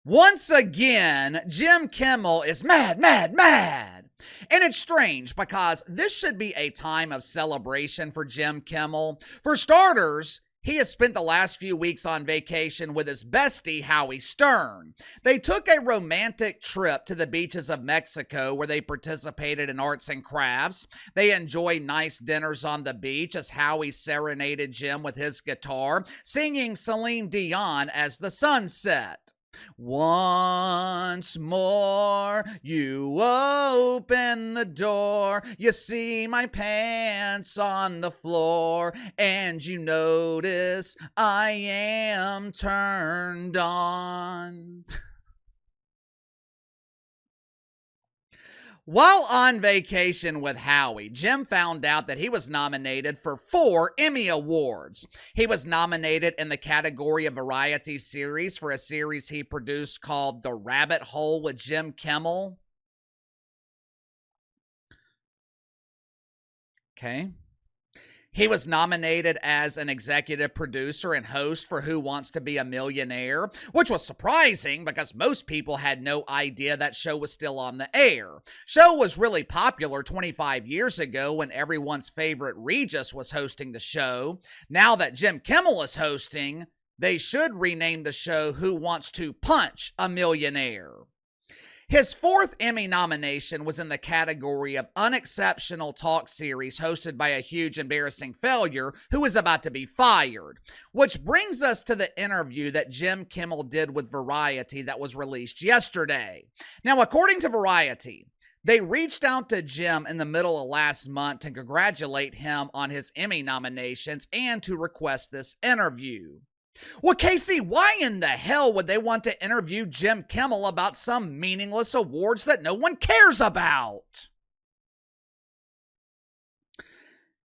Once again, Jim Kimmel is mad, mad, mad. And it's strange because this should be a time of celebration for Jim Kimmel. For starters, he has spent the last few weeks on vacation with his bestie, Howie Stern. They took a romantic trip to the beaches of Mexico where they participated in arts and crafts. They enjoyed nice dinners on the beach as Howie serenaded Jim with his guitar, singing Celine Dion as the sun set. Once more, you open the door, you see my pants on the floor, and you notice I am turned on. While on vacation with Howie, Jim found out that he was nominated for 4 Emmy Awards. He was nominated in the category of Variety Series for a series he produced called The Rabbit Hole with Jim Kimmel. Okay. He was nominated as an executive producer and host for Who Wants to Be a Millionaire, which was surprising because most people had no idea that show was still on the air. Show was really popular 25 years ago when everyone's favorite Regis was hosting the show. Now that Jim Kimmel is hosting, they should rename the show Who Wants to Punch a Millionaire. His 4th Emmy nomination was in the category of Unexceptional Talk Series hosted by a huge embarrassing failure who is about to be fired. Which brings us to the interview that Jim Kimmel did with Variety that was released yesterday. Now, according to Variety, they reached out to Jim in the middle of last month to congratulate him on his Emmy nominations and to request this interview. Well, Casey, why in the hell would they want to interview Jim Kimmel about some meaningless awards that no one cares about?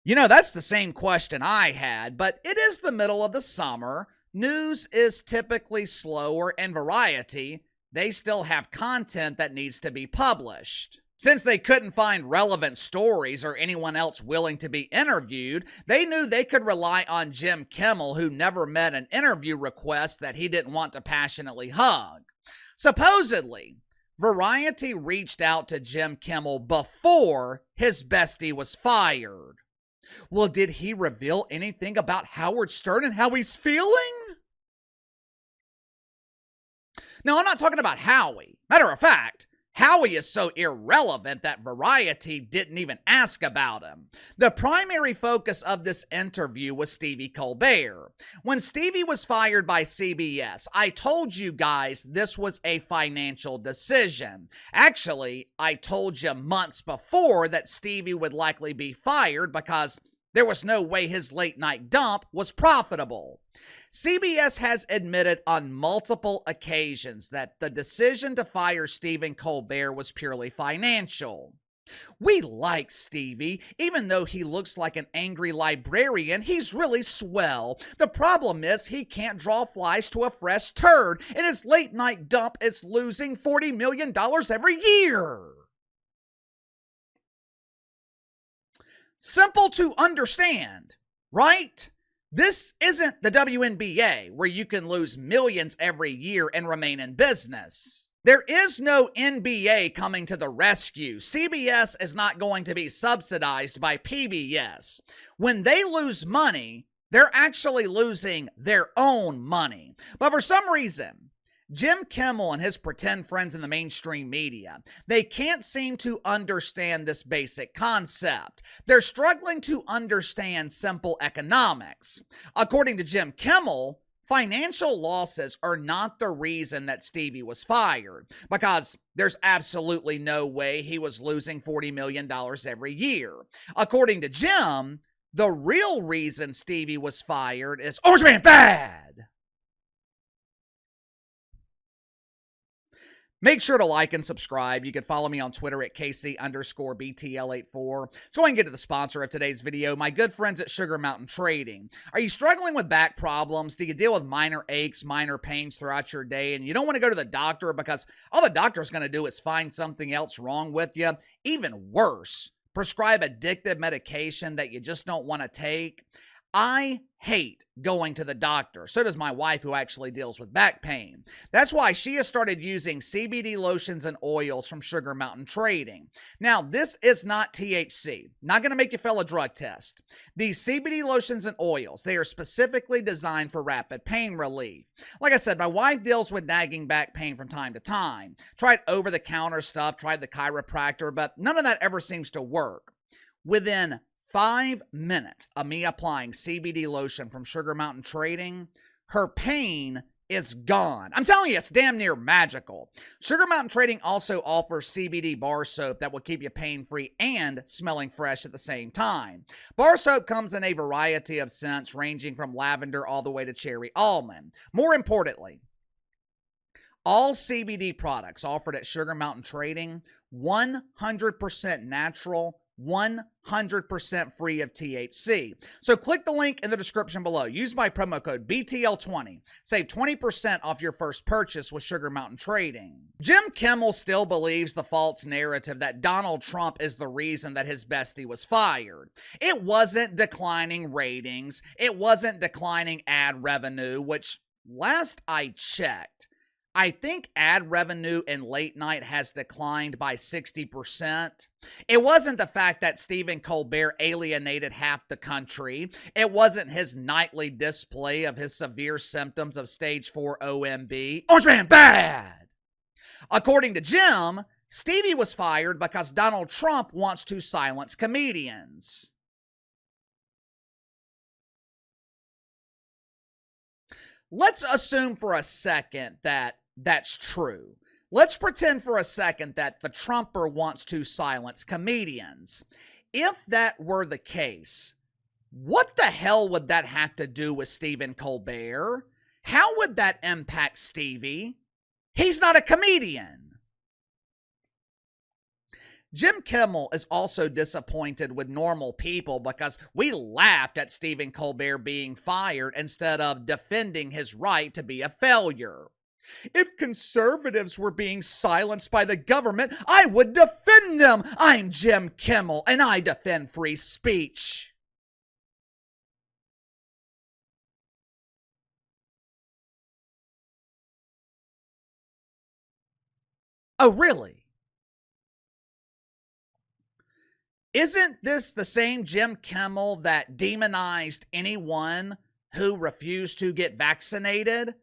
You know, that's the same question I had, but it is the middle of the summer. News is typically slower, and Variety, they still have content that needs to be published. Since they couldn't find relevant stories or anyone else willing to be interviewed, they knew they could rely on Jim Kimmel, who never met an interview request that he didn't want to passionately hug. Supposedly, Variety reached out to Jim Kimmel before his bestie was fired. Well, did he reveal anything about Howard Stern and how he's feeling? No, I'm not talking about Howie. Matter of fact, Howie is so irrelevant that Variety didn't even ask about him. The primary focus of this interview was Stevie Colbert. When Stevie was fired by CBS, I told you guys this was a financial decision. Actually, I told you months before that Stevie would likely be fired because there was no way his late night dump was profitable. CBS has admitted on multiple occasions that the decision to fire Stephen Colbert was purely financial. We like Stevie, even though he looks like an angry librarian, he's really swell. The problem is he can't draw flies to a fresh turd, and his late night dump is losing $40 million every year. Simple to understand, right? This isn't the WNBA, where you can lose millions every year and remain in business. There is no NBA coming to the rescue. CBS is not going to be subsidized by PBS. When they lose money, they're actually losing their own money. But for some reason, Jim Kimmel and his pretend friends in the mainstream media, they can't seem to understand this basic concept. They're struggling to understand simple economics. According to Jim Kimmel, financial losses are not the reason that Stevie was fired, because there's absolutely no way he was losing $40 million every year. According to Jim, the real reason Stevie was fired is Orange Man bad. Make sure to like and subscribe. You can follow me on Twitter at KC_BTL84. Let's go ahead and get to the sponsor of today's video, my good friends at Sugar Mountain Trading. Are you struggling with back problems? Do you deal with minor aches, minor pains throughout your day, and you don't want to go to the doctor because all the doctor's going to do is find something else wrong with you? Even worse, prescribe addictive medication that you just don't want to take? I hate going to the doctor. So does my wife, who actually deals with back pain. That's why she has started using CBD lotions and oils from Sugar Mountain Trading. Now, this is not THC. Not going to make you fail a drug test. These CBD lotions and oils, they are specifically designed for rapid pain relief. Like I said, my wife deals with nagging back pain from time to time. Tried over-the-counter stuff, tried the chiropractor, but none of that ever seems to work. Within 5 minutes of me applying CBD lotion from Sugar Mountain Trading, her pain is gone. I'm telling you, it's damn near magical. Sugar Mountain Trading also offers CBD bar soap that will keep you pain-free and smelling fresh at the same time. Bar soap comes in a variety of scents ranging from lavender all the way to cherry almond. More importantly, all CBD products offered at Sugar Mountain Trading, 100% natural, 100% free of THC. So click the link in the description below. Use my promo code BTL20. Save 20% off your first purchase with Sugar Mountain Trading. Jim Kimmel still believes the false narrative that Donald Trump is the reason that his bestie was fired. It wasn't declining ratings. It wasn't declining ad revenue, which last I checked, I think ad revenue in late night has declined by 60%. It wasn't the fact that Stephen Colbert alienated half the country. It wasn't his nightly display of his severe symptoms of stage 4 OMB. Orange Man bad! According to Jim, Stevie was fired because Donald Trump wants to silence comedians. Let's assume for a second that that's true. Let's pretend for a second that the Trumper wants to silence comedians. If that were the case, what the hell would that have to do with Stephen Colbert? How would that impact Stevie? He's not a comedian. Jim Kimmel is also disappointed with normal people because we laughed at Stephen Colbert being fired instead of defending his right to be a failure. If conservatives were being silenced by the government, I would defend them. I'm Jim Kimmel, and I defend free speech. Oh, really? Isn't this the same Jim Kimmel that demonized anyone who refused to get vaccinated?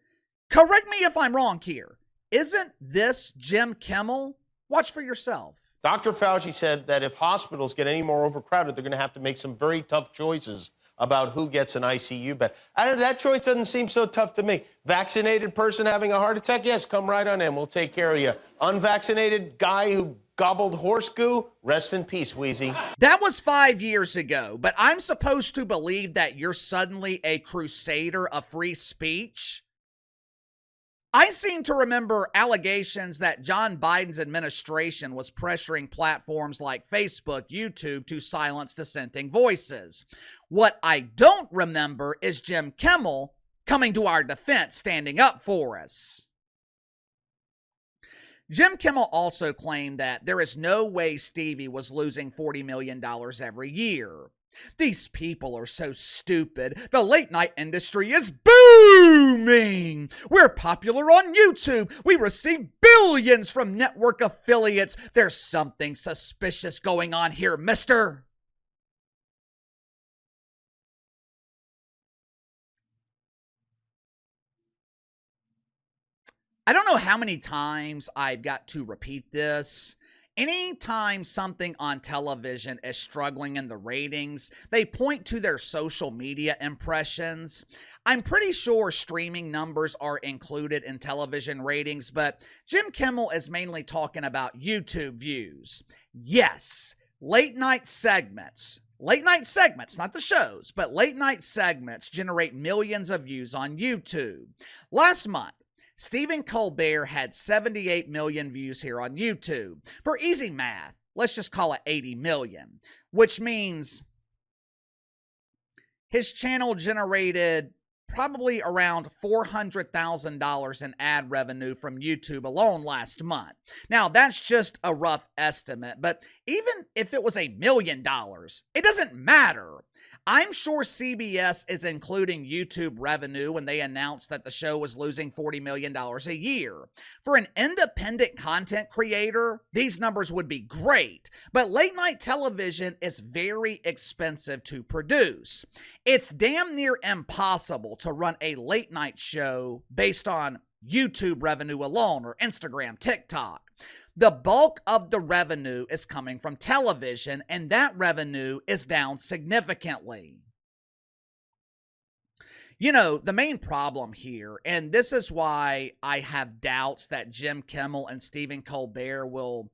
Correct me if I'm wrong here. Isn't this Jim Kimmel? Watch for yourself. Dr. Fauci said that if hospitals get any more overcrowded, they're going to have to make some very tough choices about who gets an ICU bed. That choice doesn't seem so tough to me. Vaccinated person having a heart attack? Yes, come right on in. We'll take care of you. Unvaccinated guy who gobbled horse goo? Rest in peace, Wheezy. That was 5 years ago, but I'm supposed to believe that you're suddenly a crusader of free speech? I seem to remember allegations that John Biden's administration was pressuring platforms like Facebook, YouTube to silence dissenting voices. What I don't remember is Jim Kimmel coming to our defense, standing up for us. Jim Kimmel also claimed that there is no way Stevie was losing $40 million every year. These people are so stupid. The late night industry is booming. We're popular on YouTube. We receive billions from network affiliates. There's something suspicious going on here, mister. I don't know how many times I've got to repeat this. Anytime something on television is struggling in the ratings, they point to their social media impressions. I'm pretty sure streaming numbers are included in television ratings, but Jim Kimmel is mainly talking about YouTube views. Yes, late night segments, not the shows, but late night segments generate millions of views on YouTube. Last month, Stephen Colbert had 78 million views here on YouTube. For easy math, let's just call it 80 million, which means his channel generated probably around $400,000 in ad revenue from YouTube alone last month. Now, that's just a rough estimate, but even if it was $1 million, it doesn't matter. I'm sure CBS is including YouTube revenue when they announced that the show was losing $40 million a year. For an independent content creator, these numbers would be great, but late night television is very expensive to produce. It's damn near impossible to run a late night show based on YouTube revenue alone or Instagram, TikTok. The bulk of the revenue is coming from television, and that revenue is down significantly. You know, the main problem here, and this is why I have doubts that Jim Kimmel and Stephen Colbert will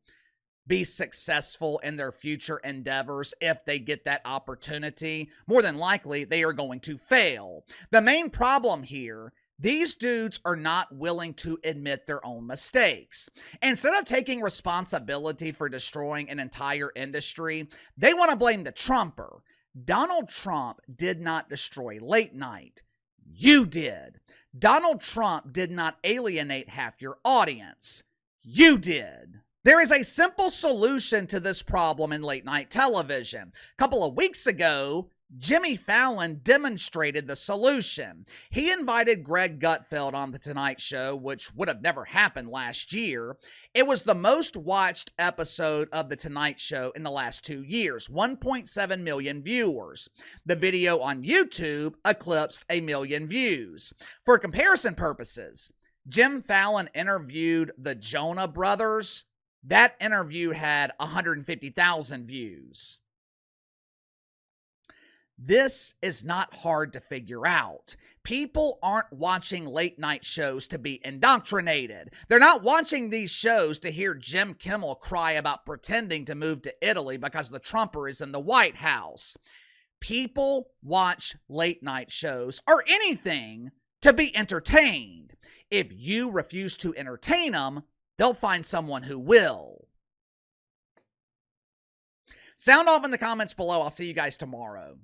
be successful in their future endeavors if they get that opportunity. More than likely, they are going to fail. The main problem here, these dudes are not willing to admit their own mistakes. Instead of taking responsibility for destroying an entire industry, they want to blame the Trumper. Donald Trump did not destroy late night. You did. Donald Trump did not alienate half your audience. You did. There is a simple solution to this problem in late night television. A couple of weeks ago, Jimmy Fallon demonstrated the solution. He invited Greg Gutfeld on The Tonight Show, which would have never happened last year. It was the most watched episode of The Tonight Show in the last 2 years, 1.7 million viewers. The video on YouTube eclipsed 1 million views. For comparison purposes, Jim Fallon interviewed the Jonah brothers. That interview had 150,000 views. This is not hard to figure out. People aren't watching late night shows to be indoctrinated. They're not watching these shows to hear Jim Kimmel cry about pretending to move to Italy because the Trumper is in the White House. People watch late night shows or anything to be entertained. If you refuse to entertain them, they'll find someone who will. Sound off in the comments below. I'll see you guys tomorrow.